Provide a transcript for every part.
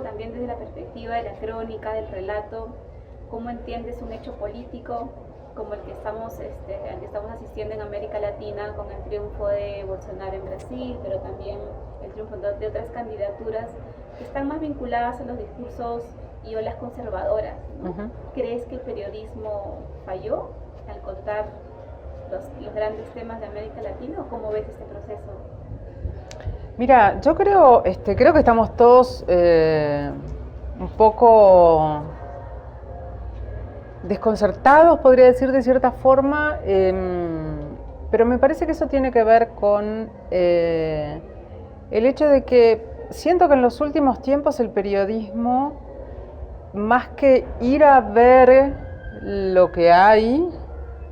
también desde la perspectiva de la crónica, del relato, cómo entiendes un hecho político como el que al que estamos asistiendo en América Latina con el triunfo de Bolsonaro en Brasil, pero también el triunfo de otras candidaturas que están más vinculadas a los discursos y olas conservadoras, ¿no? Uh-huh. ¿Crees que el periodismo falló al contar los grandes temas de América Latina, o cómo ves este proceso? Mira, yo creo que estamos todos un poco desconcertados, podría decir de cierta forma, pero me parece que eso tiene que ver con el hecho de que siento que en los últimos tiempos el periodismo, más que ir a ver lo que hay,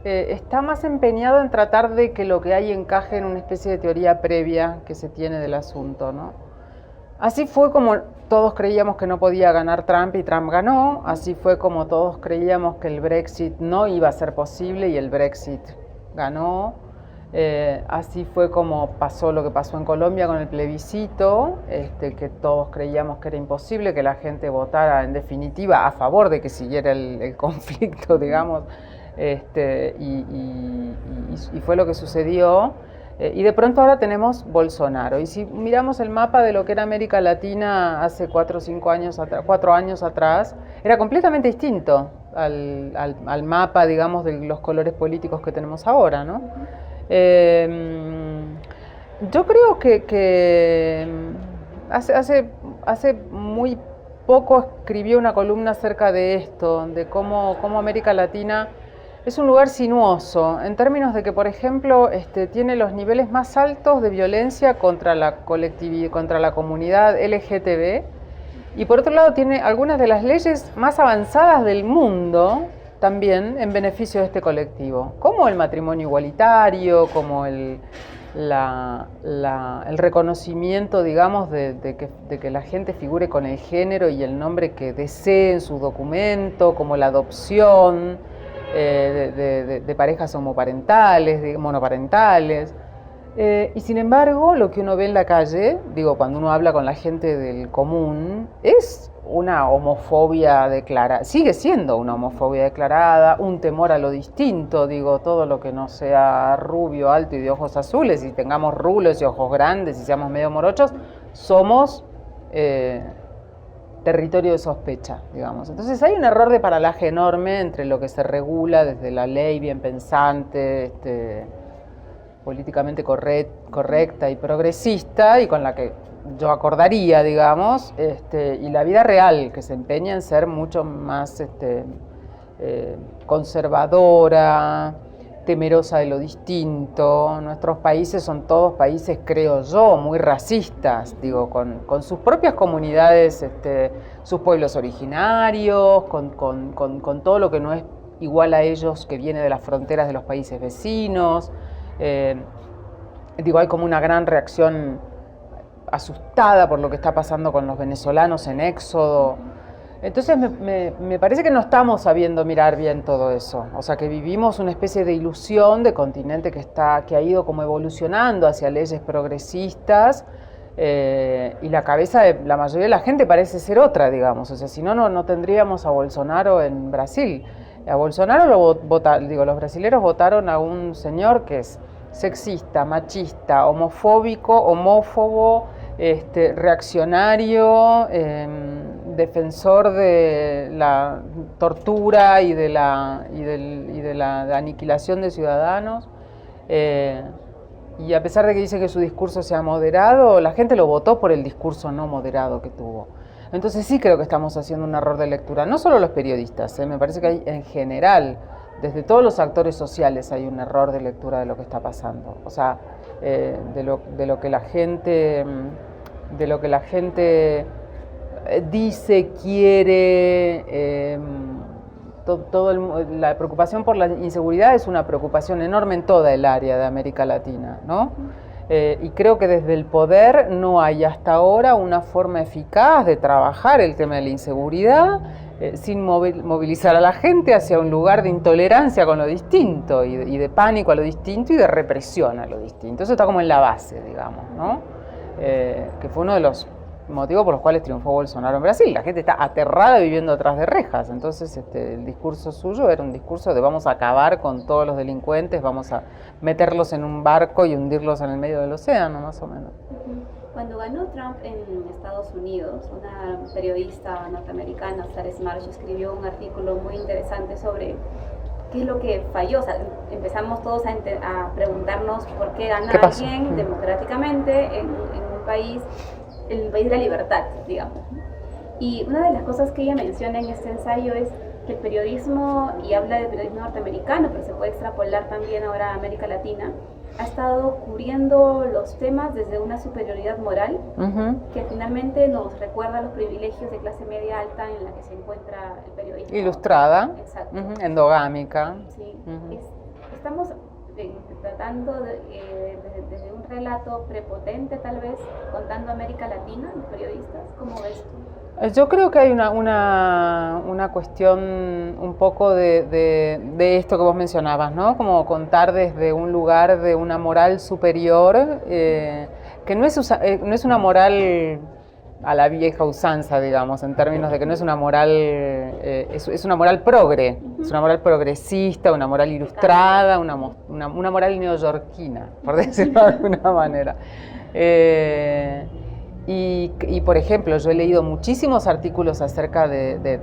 está más empeñado en tratar de que lo que hay encaje en una especie de teoría previa que se tiene del asunto, ¿no? Así fue como todos creíamos que no podía ganar Trump y Trump ganó, así fue como todos creíamos que el Brexit no iba a ser posible y el Brexit ganó, así fue como pasó lo que pasó en Colombia con el plebiscito, que todos creíamos que era imposible que la gente votara en definitiva a favor de que siguiera el conflicto, digamos. Y fue lo que sucedió, y de pronto ahora tenemos Bolsonaro, y si miramos el mapa de lo que era América Latina hace 4 años atrás, era completamente distinto al mapa, digamos, de los colores políticos que tenemos ahora, ¿no? Yo creo que hace muy poco escribí una columna acerca de esto, de cómo América Latina es un lugar sinuoso, en términos de que, por ejemplo, tiene los niveles más altos de violencia contra la colectividad, contra la comunidad LGTB, y por otro lado tiene algunas de las leyes más avanzadas del mundo también en beneficio de este colectivo, como el matrimonio igualitario, como el reconocimiento, digamos, de que la gente figure con el género y el nombre que desee en su documento, como la adopción de parejas homoparentales, monoparentales. Y sin embargo, lo que uno ve en la calle, cuando uno habla con la gente del común, es una homofobia declarada, sigue siendo una homofobia declarada, un temor a lo distinto, todo lo que no sea rubio, alto y de ojos azules, y tengamos rulos y ojos grandes y seamos medio morochos, somos territorio de sospecha, digamos. Entonces hay un error de paralaje enorme entre lo que se regula desde la ley bien pensante, políticamente correcta y progresista, y con la que yo acordaría, digamos, y la vida real, que se empeña en ser mucho más conservadora, temerosa de lo distinto. Nuestros países son todos países, creo yo, muy racistas, con sus propias comunidades, sus pueblos originarios, con todo lo que no es igual a ellos, que viene de las fronteras de los países vecinos. Hay como una gran reacción asustada por lo que está pasando con los venezolanos en éxodo. Entonces me parece que no estamos sabiendo mirar bien todo eso, o sea, que vivimos una especie de ilusión de continente que ha ido como evolucionando hacia leyes progresistas, y la cabeza de la mayoría de la gente parece ser otra, digamos. O sea, si no tendríamos a Bolsonaro en Brasil. A Bolsonaro los brasileros votaron a un señor que es sexista, machista, homófobo, reaccionario, defensor de la tortura y de la aniquilación de ciudadanos, y a pesar de que dice que su discurso sea moderado, la gente lo votó por el discurso no moderado que tuvo. Entonces sí creo que estamos haciendo un error de lectura, no solo los periodistas, me parece que hay en general, desde todos los actores sociales hay un error de lectura de lo que está pasando, o sea, de lo que la gente dice, quiere. La preocupación por la inseguridad es una preocupación enorme en toda el área de América Latina, ¿no? Y creo que desde el poder no hay hasta ahora una forma eficaz de trabajar el tema de la inseguridad, sin movilizar a la gente hacia un lugar de intolerancia con lo distinto y de pánico a lo distinto y de represión a lo distinto. Eso está como en la base, digamos, ¿no? Que fue uno de los motivos por los cuales triunfó Bolsonaro en Brasil. La gente está aterrada viviendo atrás de rejas. Entonces el discurso suyo era un discurso de vamos a acabar con todos los delincuentes, vamos a meterlos en un barco y hundirlos en el medio del océano, más o menos. Cuando ganó Trump en Estados Unidos, una periodista norteamericana, Sarah Marsh, escribió un artículo muy interesante sobre qué es lo que falló. O sea, empezamos todos a preguntarnos por qué gana alguien democráticamente en un país, el país de la libertad, digamos. Y una de las cosas que ella menciona en este ensayo es que el periodismo, y habla del periodismo norteamericano, pero se puede extrapolar también ahora a América Latina, ha estado cubriendo los temas desde una superioridad moral que finalmente nos recuerda los privilegios de clase media alta en la que se encuentra el periodismo. Ilustrada, endogámica. Sí. Estamos tratando desde un relato prepotente, tal vez, contando América Latina, los periodistas. ¿Cómo ves tú? Yo creo que hay una cuestión un poco de esto que vos mencionabas, ¿no? Como contar desde un lugar de una moral superior, que no es una moral a la vieja usanza, digamos, en términos de que no es una moral, es una moral progre, es una moral progresista, una moral ilustrada, una moral neoyorquina, por decirlo de alguna manera. Y, por ejemplo, yo he leído muchísimos artículos acerca de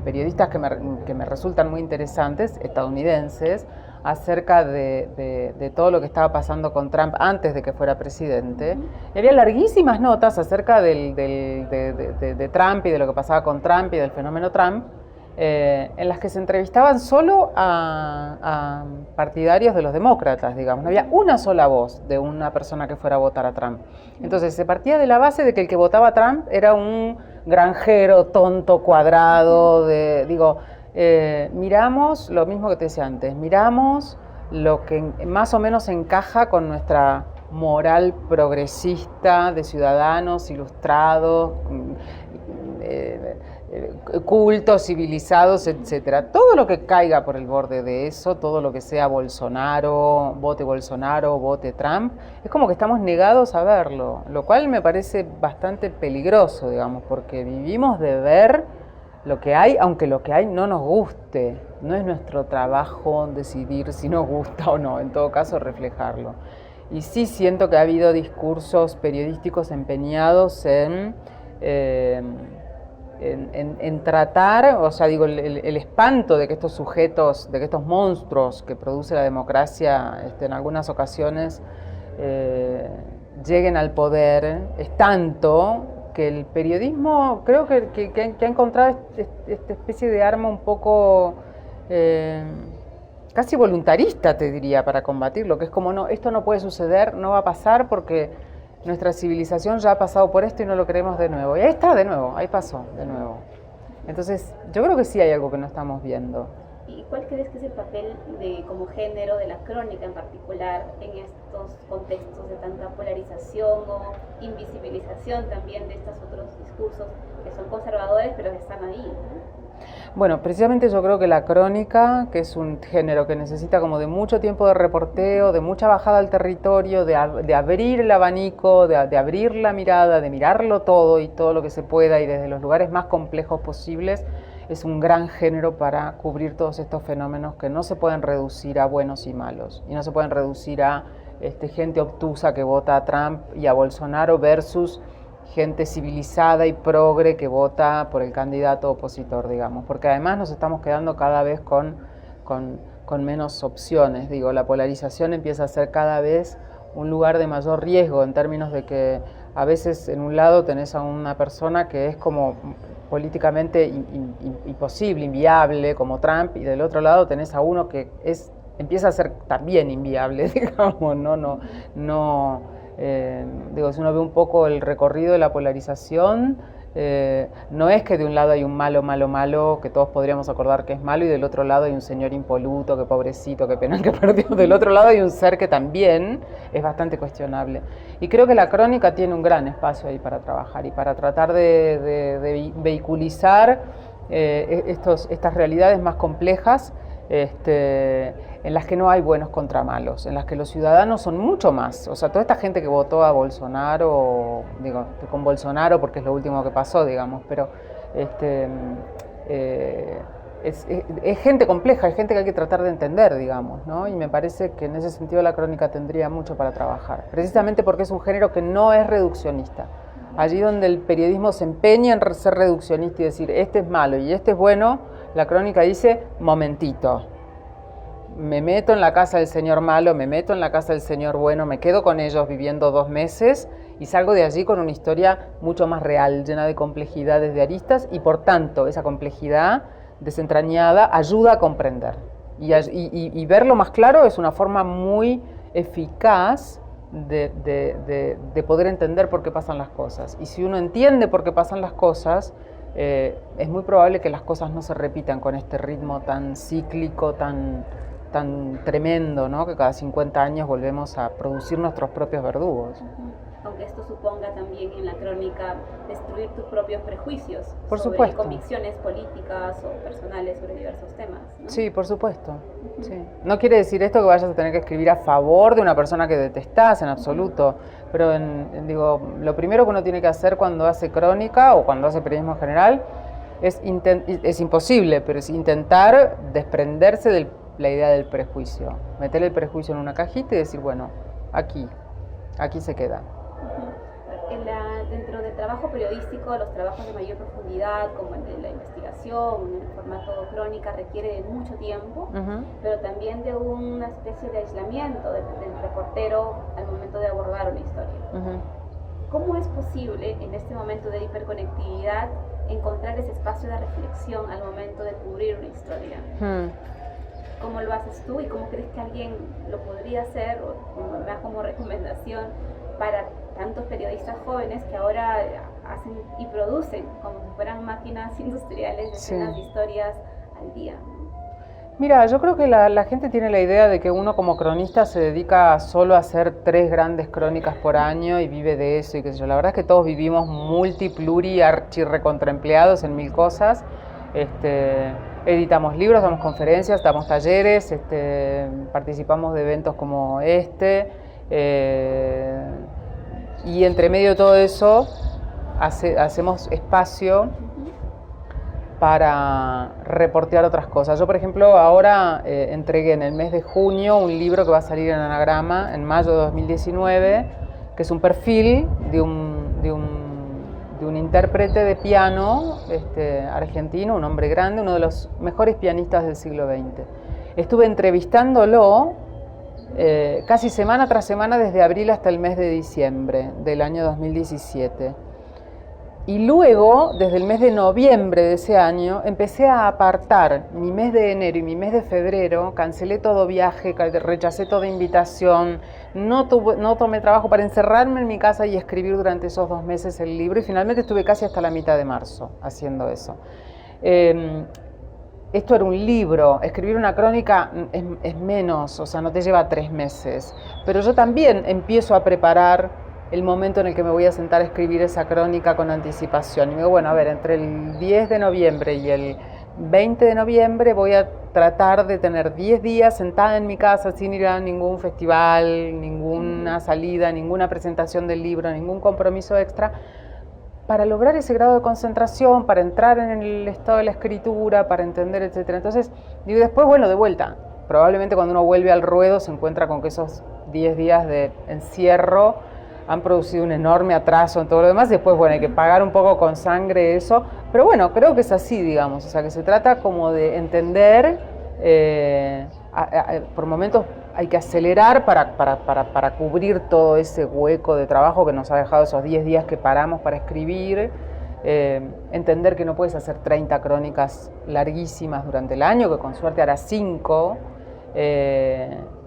periodistas que me resultan muy interesantes, estadounidenses, acerca de todo lo que estaba pasando con Trump antes de que fuera presidente. Y había larguísimas notas acerca de Trump y de lo que pasaba con Trump y del fenómeno Trump, en las que se entrevistaban solo a partidarios de los demócratas, digamos. No había una sola voz de una persona que fuera a votar a Trump. Entonces se partía de la base de que el que votaba a Trump era un granjero, tonto, cuadrado, miramos lo mismo que te decía antes, miramos lo que más o menos encaja con nuestra moral progresista de ciudadanos ilustrados, cultos, civilizados, etcétera. Todo lo que caiga por el borde de eso, todo lo que sea Bolsonaro, vote Trump, es como que estamos negados a verlo, lo cual me parece bastante peligroso, digamos, porque vivimos de ver lo que hay, aunque lo que hay no nos guste. No es nuestro trabajo decidir si nos gusta o no, en todo caso reflejarlo. Y sí siento que ha habido discursos periodísticos empeñados en tratar, o sea, digo, el espanto de que estos sujetos, de que estos monstruos que produce la democracia en algunas ocasiones lleguen al poder, es tanto que el periodismo creo que ha encontrado esta especie de arma un poco casi voluntarista, te diría, para combatirlo, que es como, no, esto no puede suceder, no va a pasar porque nuestra civilización ya ha pasado por esto y no lo queremos de nuevo. Y ahí está de nuevo, ahí pasó de nuevo. Entonces, yo creo que sí hay algo que no estamos viendo. ¿Y cuál crees que es el papel como género de la crónica en particular en estos contextos de tanta polarización o invisibilización también de estos otros discursos que son conservadores pero que están ahí, ¿no? Bueno, precisamente yo creo que la crónica, que es un género que necesita como de mucho tiempo de reporteo, de mucha bajada al territorio, de abrir el abanico, de abrir la mirada, de mirarlo todo y todo lo que se pueda y desde los lugares más complejos posibles, es un gran género para cubrir todos estos fenómenos que no se pueden reducir a buenos y malos, y no se pueden reducir a gente obtusa que vota a Trump y a Bolsonaro versus gente civilizada y progre que vota por el candidato opositor, digamos, porque además nos estamos quedando cada vez con menos opciones. Digo, la polarización empieza a ser cada vez un lugar de mayor riesgo en términos de que a veces en un lado tenés a una persona que es como políticamente imposible, inviable, como Trump, y del otro lado tenés a uno que empieza a ser también inviable, digamos, digo, si uno ve un poco el recorrido de la polarización, no es que de un lado hay un malo, que todos podríamos acordar que es malo, y del otro lado hay un señor impoluto, que pobrecito, que pena que perdió. Del otro lado hay un ser que también es bastante cuestionable. Y creo que la crónica tiene un gran espacio ahí para trabajar y para tratar de vehiculizar estas realidades más complejas en las que no hay buenos contra malos, en las que los ciudadanos son mucho más. O sea, toda esta gente que votó a Bolsonaro, digo, con Bolsonaro porque es lo último que pasó, digamos, pero es gente compleja, es gente que hay que tratar de entender, digamos, ¿no? Y me parece que en ese sentido la crónica tendría mucho para trabajar, precisamente porque es un género que no es reduccionista. Allí donde el periodismo se empeña en ser reduccionista y decir este es malo y este es bueno, la crónica dice momentito, me meto en la casa del señor malo, me meto en la casa del señor bueno, me quedo con ellos viviendo 2 meses y salgo de allí con una historia mucho más real, llena de complejidades, de aristas, y por tanto esa complejidad desentrañada ayuda a comprender. Y verlo más claro es una forma muy eficaz de poder entender por qué pasan las cosas. Y si uno entiende por qué pasan las cosas, es muy probable que las cosas no se repitan con este ritmo tan cíclico, tan tremendo, ¿no? Que cada 50 años volvemos a producir nuestros propios verdugos. Aunque esto suponga también en la crónica destruir tus propios prejuicios por sobre supuesto. Convicciones políticas o personales sobre diversos temas, ¿no? Sí, por supuesto. Sí. No quiere decir esto que vayas a tener que escribir a favor de una persona que detestás en absoluto, pero digo, lo primero que uno tiene que hacer cuando hace crónica o cuando hace periodismo en general es imposible, pero es intentar desprenderse de la idea del prejuicio, meter el prejuicio en una cajita y decir, bueno, aquí se queda. Dentro del trabajo periodístico, los trabajos de mayor profundidad, como el de la investigación, en el formato crónica, requiere de mucho tiempo, pero también de una especie de aislamiento del reportero al momento de abordar una historia. ¿Cómo es posible en este momento de hiperconectividad encontrar ese espacio de reflexión al momento de cubrir una historia? ¿Cómo lo haces tú y cómo crees que alguien lo podría hacer o me da como recomendación para tantos periodistas jóvenes que ahora hacen y producen como si fueran máquinas industriales decenas de historias al día? Mira, yo creo que la gente tiene la idea de que uno como cronista se dedica solo a hacer 3 grandes crónicas por año y vive de eso y qué sé yo. La verdad es que todos vivimos multi-pluri, archi-recontraempleados en 1000 cosas. Editamos libros, damos conferencias, damos talleres, participamos de eventos como este. Y entre medio de todo eso hacemos espacio para reportear otras cosas. Yo, por ejemplo, ahora entregué en el mes de junio un libro que va a salir en Anagrama en mayo de 2019, que es un perfil de un intérprete de piano argentino, un hombre grande, uno de los mejores pianistas del siglo XX. Estuve entrevistándolo casi semana tras semana desde abril hasta el mes de diciembre del año 2017. Y luego, desde el mes de noviembre de ese año, empecé a apartar mi mes de enero y mi mes de febrero, cancelé todo viaje, rechacé toda invitación, no tomé trabajo para encerrarme en mi casa y escribir durante esos 2 meses el libro, y finalmente estuve casi hasta la mitad de marzo haciendo eso. Esto era un libro, escribir una crónica es menos, o sea, no te lleva 3 meses, pero yo también empiezo a preparar el momento en el que me voy a sentar a escribir esa crónica con anticipación. Y me digo, bueno, a ver, entre el 10 de noviembre y el 20 de noviembre voy a tratar de tener 10 días sentada en mi casa sin ir a ningún festival, ninguna salida, ninguna presentación del libro, ningún compromiso extra, para lograr ese grado de concentración, para entrar en el estado de la escritura, para entender, etc. Entonces, digo, después, bueno, de vuelta. Probablemente cuando uno vuelve al ruedo se encuentra con que esos 10 días de encierro han producido un enorme atraso en todo lo demás. Después, bueno, hay que pagar un poco con sangre eso. Pero bueno, creo que es así, digamos. O sea, que se trata como de entender, por momentos hay que acelerar para cubrir todo ese hueco de trabajo que nos ha dejado esos 10 días que paramos para escribir. Entender que no puedes hacer 30 crónicas larguísimas durante el año, que con suerte harás 5.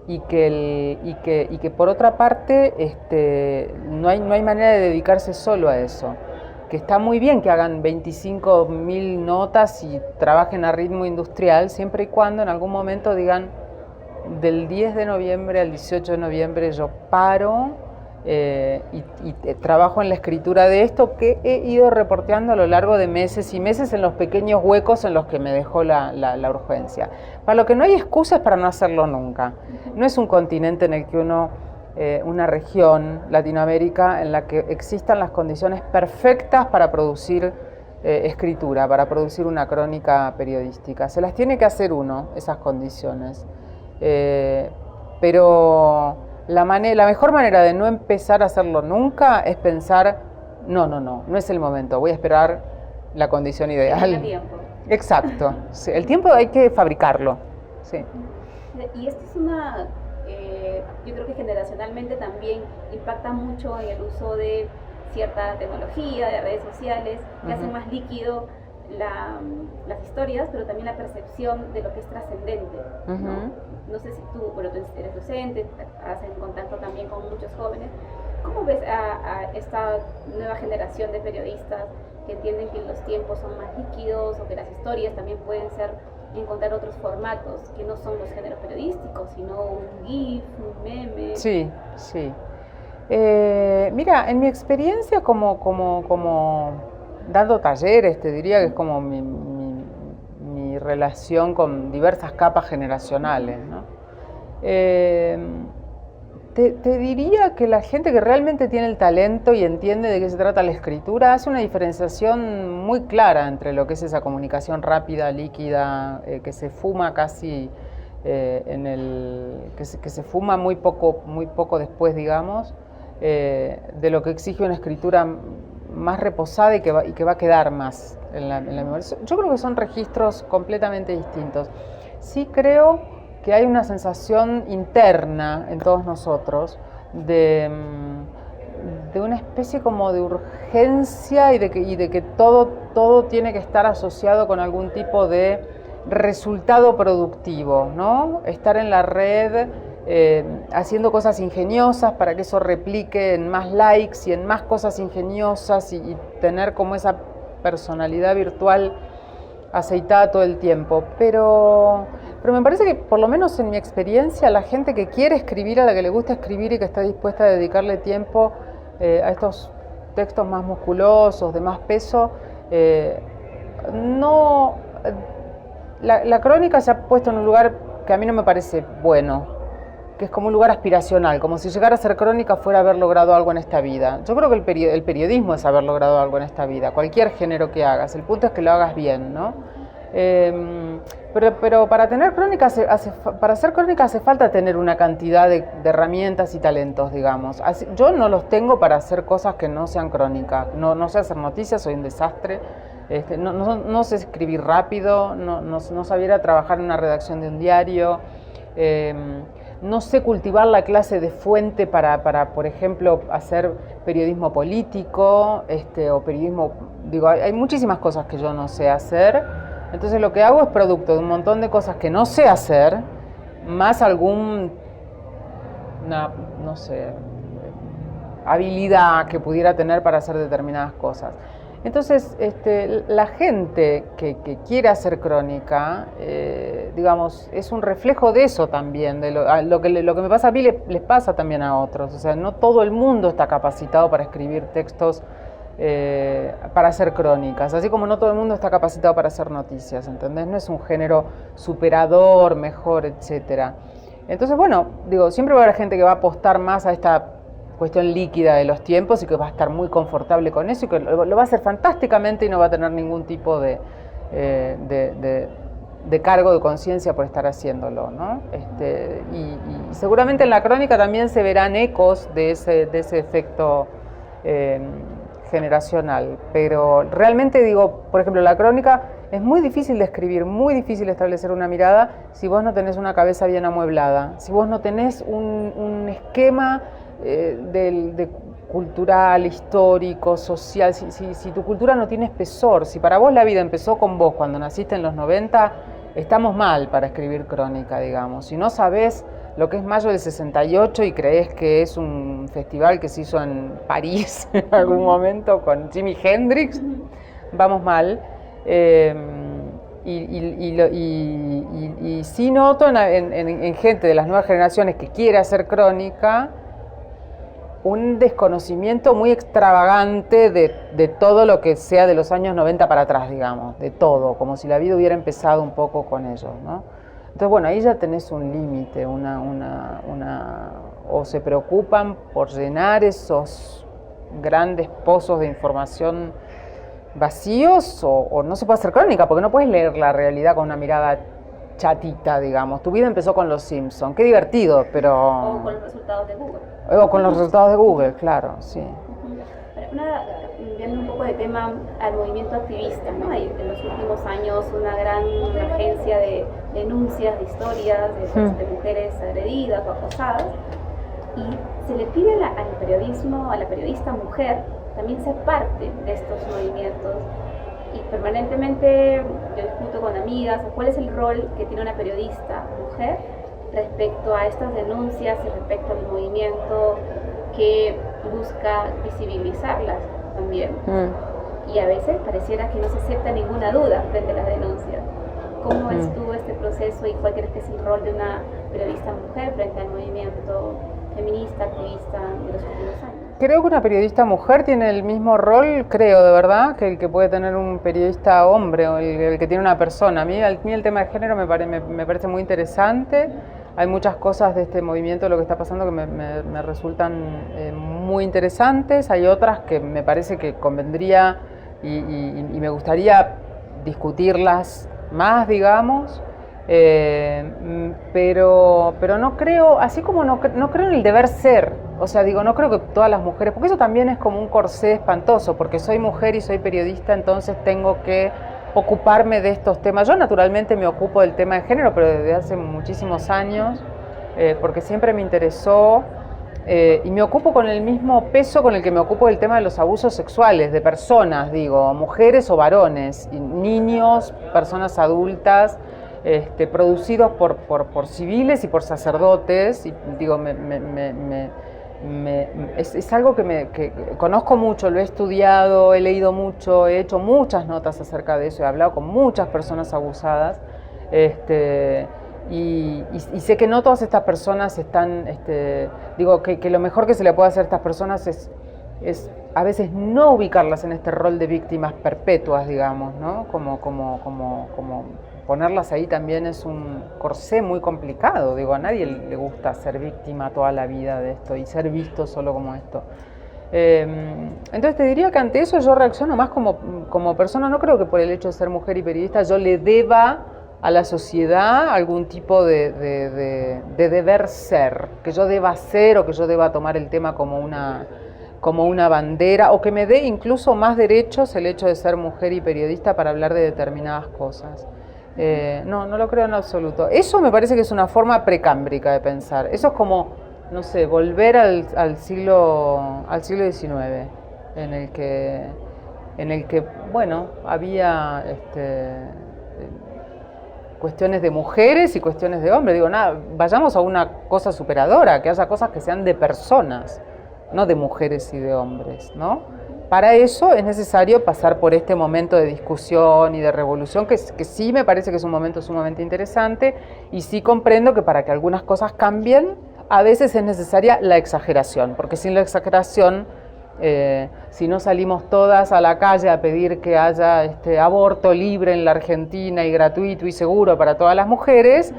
Y que por otra parte no hay manera de dedicarse solo a eso, que está muy bien que hagan 25.000 notas y trabajen a ritmo industrial, siempre y cuando en algún momento digan del 10 de noviembre al 18 de noviembre yo paro trabajo en la escritura de esto que he ido reporteando a lo largo de meses y meses en los pequeños huecos en los que me dejó la urgencia. Para lo que no hay excusas para no hacerlo nunca. No es un continente en el que una región, Latinoamérica, en la que existan las condiciones perfectas para producir escritura, para producir una crónica periodística. Se las tiene que hacer uno, esas condiciones. Pero la mejor manera de no empezar a hacerlo nunca es pensar, no es el momento, voy a esperar la condición ideal. El tiempo. Exacto, sí, el tiempo hay que fabricarlo. Sí. Y esto es yo creo que generacionalmente también impacta mucho en el uso de cierta tecnología, de redes sociales, que hacen más líquido las historias, pero también la percepción de lo que es trascendente, ¿no? No sé si tú eres docente, estás en contacto también con muchos jóvenes. ¿Cómo ves a esta nueva generación de periodistas que entienden que los tiempos son más líquidos o que las historias también pueden encontrar otros formatos que no son los géneros periodísticos, sino un GIF, un meme? Sí. Mira, en mi experiencia como dando talleres, te diría que es como mi relación con diversas capas generacionales, ¿no? Te diría que la gente que realmente tiene el talento y entiende de qué se trata la escritura hace una diferenciación muy clara entre lo que es esa comunicación rápida, líquida, que se fuma casi que se fuma muy poco después, digamos, de lo que exige una escritura más reposada y que va a quedar más en la memoria. Yo creo que son registros completamente distintos. Sí creo que hay una sensación interna en todos nosotros de una especie como de urgencia y de que todo tiene que estar asociado con algún tipo de resultado productivo, ¿no? Estar en la red haciendo cosas ingeniosas para que eso replique en más likes y en más cosas ingeniosas y tener como esa personalidad virtual aceitada todo el tiempo. Pero me parece que, por lo menos en mi experiencia, la gente que quiere escribir, a la que le gusta escribir y que está dispuesta a dedicarle tiempo a estos textos más musculosos, de más peso, la crónica se ha puesto en un lugar que a mí no me parece bueno, que es como un lugar aspiracional, como si llegar a ser crónica fuera haber logrado algo en esta vida. Yo creo que el periodismo es haber logrado algo en esta vida, cualquier género que hagas, el punto es que lo hagas bien, ¿no? Pero para tener crónica, para hacer crónica hace falta tener una cantidad de herramientas y talentos, digamos. Yo no los tengo para hacer cosas que no sean crónicas, no sé hacer noticias, soy un desastre. No sé escribir rápido, no sabiera trabajar en una redacción de un diario, no sé cultivar la clase de fuente para por ejemplo, hacer periodismo político, o periodismo, hay muchísimas cosas que yo no sé hacer, entonces lo que hago es producto de un montón de cosas que no sé hacer, más no sé, habilidad que pudiera tener para hacer determinadas cosas. Entonces, la gente que quiere hacer crónica, digamos, es un reflejo de eso también, de lo que me pasa a mí les pasa también a otros. O sea, no todo el mundo está capacitado para escribir textos, para hacer crónicas, así como no todo el mundo está capacitado para hacer noticias, ¿entendés? No es un género superador, mejor, etcétera. Entonces, bueno, siempre va a haber gente que va a apostar más a esta cuestión líquida de los tiempos y que va a estar muy confortable con eso y que lo va a hacer fantásticamente y no va a tener ningún tipo de cargo de conciencia por estar haciéndolo, ¿no? Y seguramente en la crónica también se verán ecos de ese efecto generacional, pero realmente por ejemplo, la crónica es muy difícil de escribir, muy difícil de establecer una mirada si vos no tenés una cabeza bien amueblada, si vos no tenés un esquema cultural, histórico, social, si tu cultura no tiene espesor, si para vos la vida empezó con vos cuando naciste en los 90, estamos mal para escribir crónica, digamos. Si no sabés lo que es mayo del 68 y creés que es un festival que se hizo en París en algún momento con Jimi Hendrix, vamos mal. Y sí noto en gente de las nuevas generaciones que quiere hacer crónica, un desconocimiento muy extravagante de todo lo que sea de los años 90 para atrás, digamos, de todo, como si la vida hubiera empezado un poco con ellos, ¿no? Entonces, bueno, ahí ya tenés un límite, o se preocupan por llenar esos grandes pozos de información vacíos, o no se puede hacer crónica, porque no puedes leer la realidad con una mirada chatita, digamos. Tu vida empezó con los Simpsons, qué divertido, pero... O con los resultados de Google. O con los resultados de Google, claro, sí. Viendo un poco de tema al movimiento activista, ¿no? Hay en los últimos años una gran emergencia de denuncias, de historias de mujeres agredidas o acosadas, y se le pide al periodismo, a la periodista mujer, también ser parte de estos movimientos. Y permanentemente yo discuto con amigas cuál es el rol que tiene una periodista mujer respecto a estas denuncias y respecto al movimiento que busca visibilizarlas también. Y a veces pareciera que no se acepta ninguna duda frente a las denuncias. ¿Cómo ves tú este proceso y cuál crees que es el rol de una periodista mujer frente al movimiento feminista, activista de los últimos años? Creo que una periodista mujer tiene el mismo rol, creo de verdad, que el que puede tener un periodista hombre o el que tiene una persona. A mí el tema de género me parece muy interesante. Hay muchas cosas de este movimiento, lo que está pasando, que me resultan muy interesantes. Hay otras que me parece que convendría y me gustaría discutirlas más, digamos. Pero no creo, así como no creo en el deber ser. O sea, digo, no creo que todas las mujeres, porque eso también es como un corsé espantoso, porque soy mujer y soy periodista, entonces tengo que ocuparme de estos temas. Yo naturalmente me ocupo del tema de género, pero desde hace muchísimos años, porque siempre me interesó, y me ocupo con el mismo peso con el que me ocupo del tema de los abusos sexuales, de personas, digo, mujeres o varones, y niños, personas adultas, producidos por civiles y por sacerdotes, y digo, es algo que conozco mucho, lo he estudiado, he leído mucho, he hecho muchas notas acerca de eso, he hablado con muchas personas abusadas, y sé que no todas estas personas están, digo, que lo mejor que se le puede hacer a estas personas es a veces no ubicarlas en este rol de víctimas perpetuas, digamos, ¿no? Como ponerlas ahí también es un corsé muy complicado. Digo, a nadie le gusta ser víctima toda la vida de esto y ser visto solo como esto. Entonces te diría que ante eso yo reacciono más como persona. No creo que por el hecho de ser mujer y periodista yo le deba a la sociedad algún tipo de deber ser, que yo deba ser o que yo deba tomar el tema como una bandera, o que me dé incluso más derechos el hecho de ser mujer y periodista para hablar de determinadas cosas. No lo creo en absoluto. Eso me parece que es una forma precámbrica de pensar. Eso es como, no sé, volver al siglo XIX, en el que bueno, había cuestiones de mujeres y cuestiones de hombres. Digo, nada, vayamos a una cosa superadora, que haya cosas que sean de personas, no de mujeres y de hombres, ¿no? Para eso es necesario pasar por este momento de discusión y de revolución, que sí me parece que es un momento sumamente interesante, y sí comprendo que para que algunas cosas cambien, a veces es necesaria la exageración, porque sin la exageración, si no salimos todas a la calle a pedir que haya aborto libre en la Argentina y gratuito y seguro para todas las mujeres,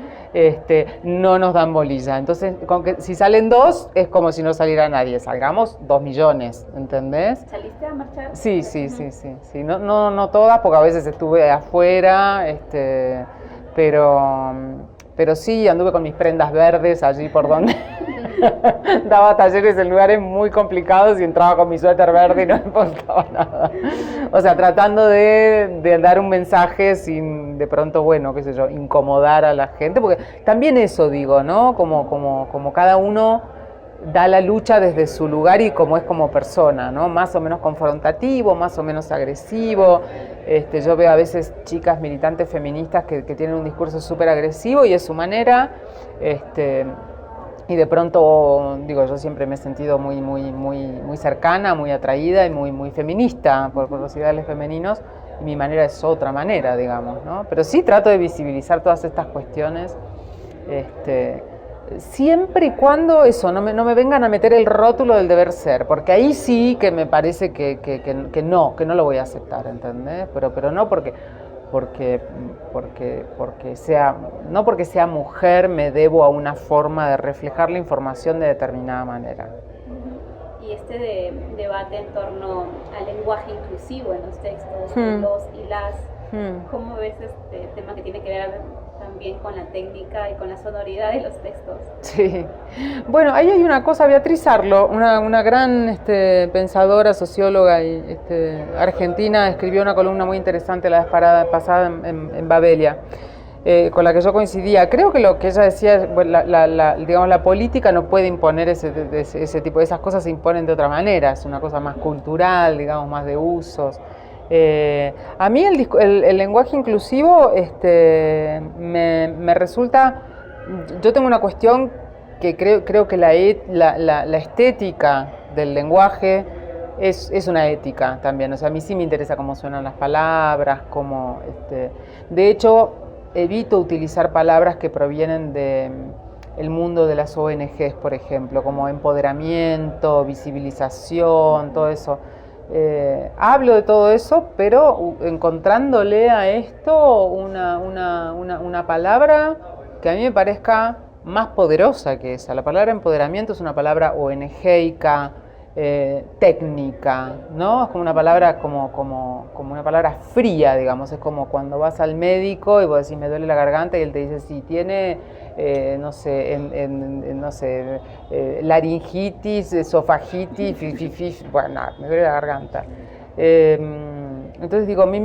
no nos dan bolilla. Entonces, si salen 2, es como si no saliera nadie. Salgamos 2 millones, ¿entendés? ¿Saliste a marchar? Sí. No todas, porque a veces estuve afuera, pero sí anduve con mis prendas verdes allí por donde daba talleres en lugares muy complicados y entraba con mi suéter verde y no me importaba nada. O sea, tratando de dar un mensaje sin de pronto, bueno, qué sé yo, incomodar a la gente, porque también eso digo, ¿no? Como cada uno da la lucha desde su lugar y como es como persona, ¿no? Más o menos confrontativo, más o menos agresivo. Yo veo a veces chicas militantes feministas que tienen un discurso súper agresivo y es su manera, y de pronto, digo, yo siempre me he sentido muy cercana, muy atraída y muy feminista por los ideales femeninos, y mi manera es otra manera, digamos, ¿no? Pero sí trato de visibilizar todas estas cuestiones, siempre y cuando eso, no me vengan a meter el rótulo del deber ser, porque ahí sí que me parece que no lo voy a aceptar, ¿entendés? Pero no porque sea, no porque sea mujer me debo a una forma de reflejar la información de determinada manera. Y este debate en torno al lenguaje inclusivo en los textos, los y las, ¿cómo ves este tema que tiene que ver también con la técnica y con la sonoridad de los textos? Sí, bueno, ahí hay una cosa, Beatriz Arlo, una gran pensadora, socióloga y argentina, escribió una columna muy interesante la vez pasada en Babelia, con la que yo coincidía. Creo que lo que ella decía, digamos, la política no puede imponer ese tipo de esas cosas, se imponen de otra manera, es una cosa más cultural, digamos, más de usos. A mí el lenguaje inclusivo me resulta, yo tengo una cuestión que creo que la estética del lenguaje es una ética también, o sea, a mí sí me interesa cómo suenan las palabras, de hecho evito utilizar palabras que provienen del mundo de las ONGs, por ejemplo, como empoderamiento, visibilización, todo eso. Hablo de todo eso, pero encontrándole a esto una palabra que a mí me parezca más poderosa que esa. La palabra empoderamiento es una palabra ONG-ica, técnica, ¿no? Es como una palabra como una palabra fría, digamos. Es como cuando vas al médico y vos decís me duele la garganta y él te dice si tiene laringitis, esofagitis, bueno, me duele la garganta. Entonces digo, a mí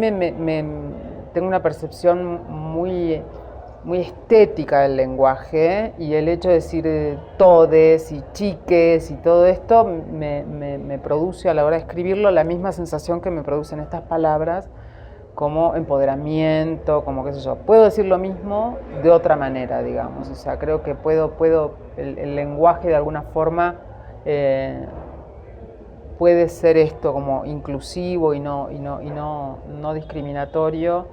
tengo una percepción muy estética del lenguaje y el hecho de decir todes y chiques y todo esto me produce a la hora de escribirlo la misma sensación que me producen estas palabras, como empoderamiento, como qué sé yo. Puedo decir lo mismo de otra manera, digamos. O sea, creo que el lenguaje de alguna forma puede ser esto como inclusivo y no discriminatorio,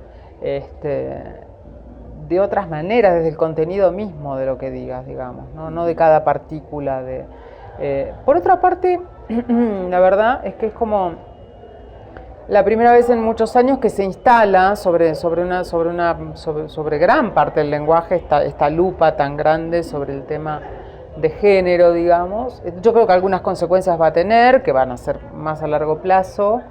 de otras maneras, desde el contenido mismo de lo que digas, digamos, no de cada partícula. Por otra parte, la verdad es que es como la primera vez en muchos años que se instala sobre gran parte del lenguaje esta lupa tan grande sobre el tema de género, digamos. Yo creo que algunas consecuencias va a tener, que van a ser más a largo plazo,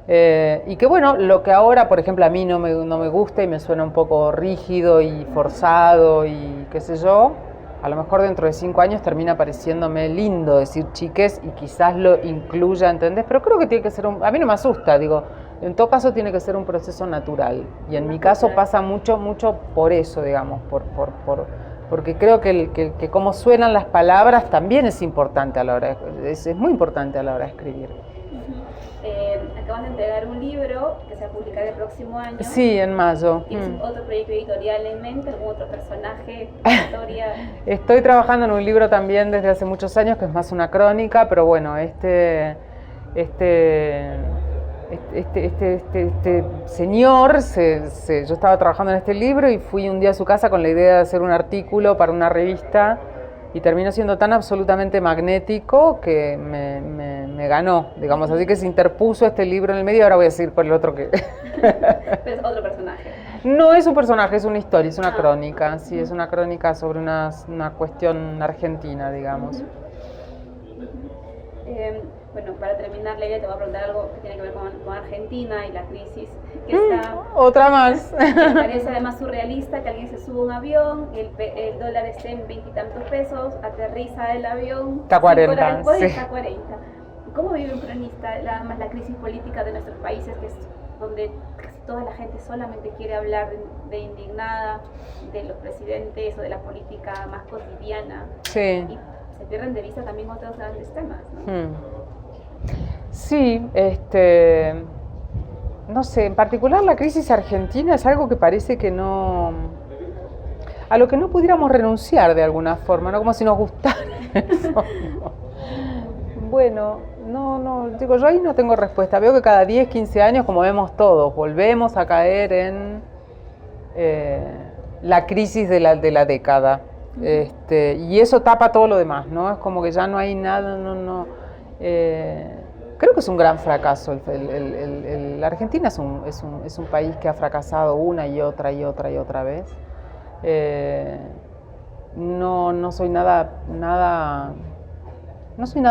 y que bueno, lo que ahora, por ejemplo, a mí no me gusta y me suena un poco rígido y forzado y qué sé yo, a lo mejor dentro de 5 años termina pareciéndome lindo decir chiques y quizás lo incluya, ¿entendés? Pero creo que tiene que ser a mí no me asusta, digo, en todo caso tiene que ser un proceso natural. Y en mi caso pasa mucho por eso, digamos, porque creo que cómo suenan las palabras también es importante a la hora es muy importante a la hora de escribir. Acabas de entregar un libro que se va a publicar el próximo año. Sí, en mayo. ¿Tienes otro proyecto editorial en mente, algún otro personaje, historia? Estoy trabajando en un libro también desde hace muchos años, que es más una crónica, pero bueno, este señor, yo estaba trabajando en este libro y fui un día a su casa con la idea de hacer un artículo para una revista y terminó siendo tan absolutamente magnético que me ganó, digamos, así que se interpuso este libro en el medio y ahora voy a seguir por el otro que... Pero es otro personaje. No es un personaje, es una historia, es una crónica, sí, es una crónica sobre una cuestión argentina, digamos. Bueno, para terminar, Leila, te voy a preguntar algo que tiene que ver con Argentina y la crisis que está... Otra más. Me parece además surrealista que alguien se sube a un avión, el dólar esté en 20 y tantos pesos, aterriza el avión... Está 40, 5 horas después sí. Está 40. ¿Cómo vive un cronista más la crisis política de nuestros países, que es donde casi toda la gente solamente quiere hablar de indignada, de los presidentes o de la política más cotidiana? Sí. Y se pierden de vista también otros grandes temas, ¿no? Sí, no sé, en particular la crisis argentina es algo que parece que no, a lo que no pudiéramos renunciar de alguna forma, ¿no? Como si nos gustara eso, ¿no? Bueno, no, digo, yo ahí no tengo respuesta. Veo que cada 10, 15 años, como vemos todos, volvemos a caer en la crisis de la década. Y eso tapa todo lo demás, ¿no? Es como que ya no hay nada, creo que es un gran fracaso. La Argentina es un país que ha fracasado una y otra y otra y otra vez. No soy nada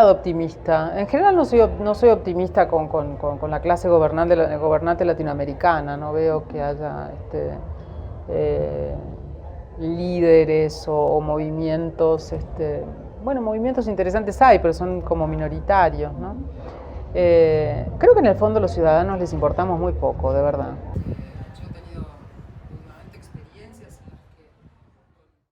optimista. En general no soy optimista con la clase gobernante latinoamericana. No veo que haya líderes o movimientos. Bueno, movimientos interesantes hay, pero son como minoritarios, ¿no? Creo que en el fondo los ciudadanos les importamos muy poco, de verdad.